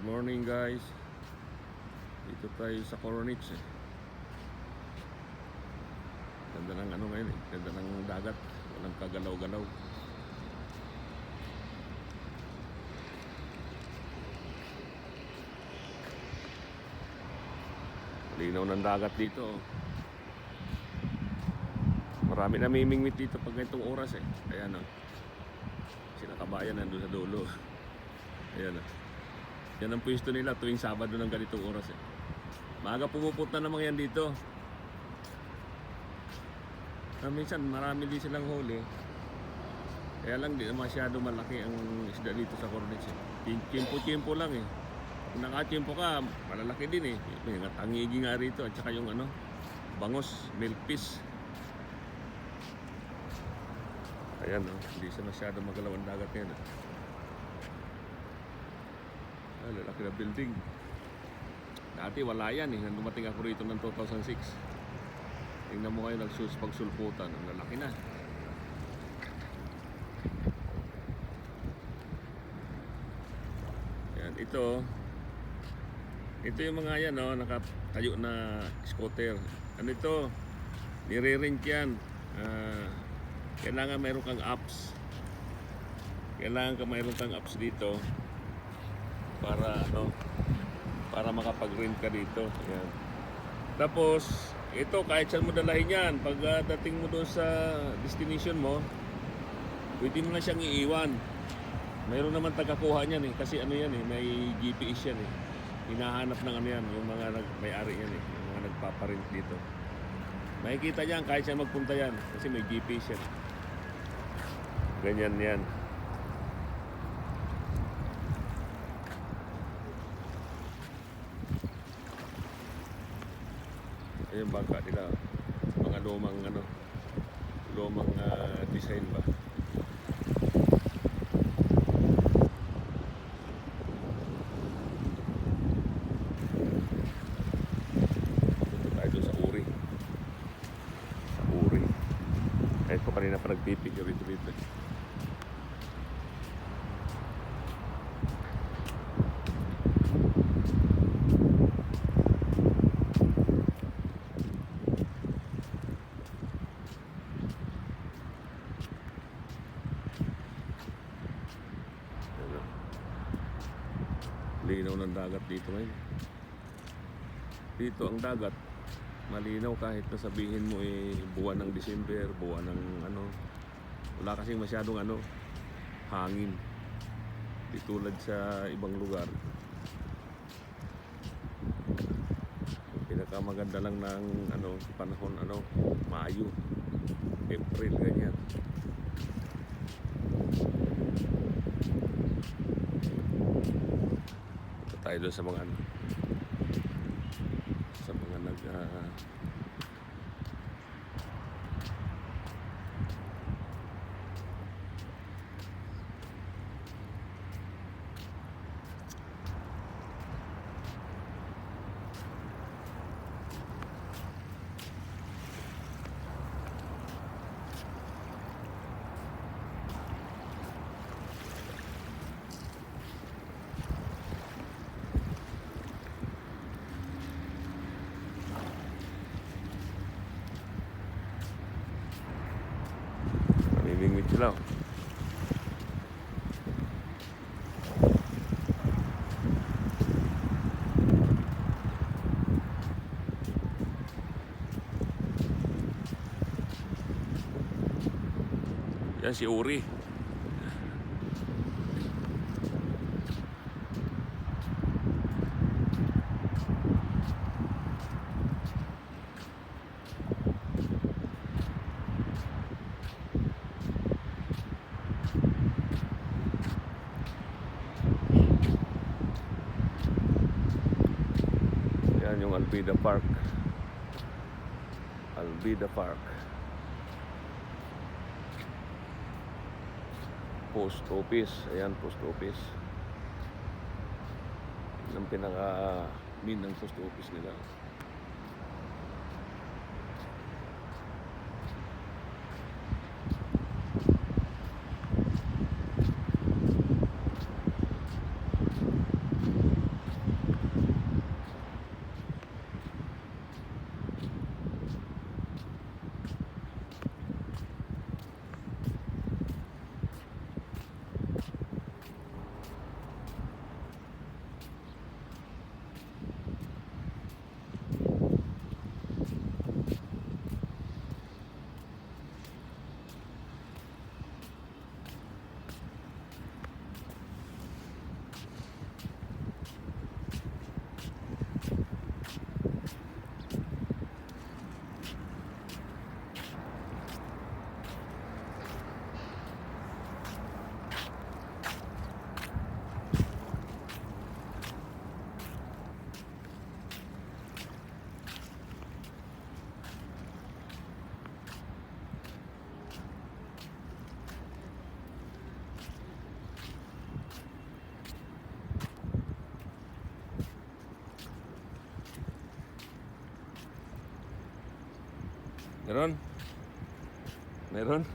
Morning guys. Dito tayo sa Coronich Ganda ng ano ngayon Ganda ng dagat. Walang kagalaw-galaw. Linaw ng dagat dito. Marami namimingwit dito pag ganitong oras Ayan sila kabayan nandun sa dulo. Ayan yan ang pwesto nila tuwing Sabado ng ganitong oras Maaga pumupunta naman yan dito. Minsan marami din silang huli. Kaya lang di na masyado malaki ang isda dito sa Coronich Tiyempo-tiyempo lang Kung nakatiyempo ka, malalaki din May tangigi nga rito at saka yung bangos, milkfish. Ayan hindi siya masyado magalaw ang dagat ngayon lalaki na building. Dati wala yan Nang dumating ako rito ng 2006. Tingnan mo kayo pagsulputan. Ang lalaki na. Yan, ito yung mga yan nakatayo na scooter. Ano ito? Nire-rent yan. Kailangan mayroon kang apps. Dito para makapag-rent ka dito. Ayan. Tapos ito kahit saan mo dalahin yan, pag dating mo doon sa destination mo, pwede mo na siyang iiwan. Mayroon naman tagakuha niyan kasi yan may GPS yan hinahanap ng yan, yung mga may-ari yan yung mga nagpaparent dito. Makikita niyan kahit saan magpunta yan kasi may GPS yan. Ganyan yan. Yung bangka nila mga lumang design ba. Dito tayo doon sa Uri. Kahit ko kanina pa nagpipigil rito Linaw ng dagat dito ngayon. Dito ang dagat malinaw kahit na sabihin mo buwan ng December, buwan ng wala kasing masyadong hangin. Di tulad sa ibang lugar. Pinakamaganda lang ng panahon Mayo, April ganyan. Tayo doon sa mga namimingwit sila Yan si Uri. Yan yung Albida Park. Post office. Ayan, post office. Yan ang pinaka-main ng post office nila. Meron? Meron?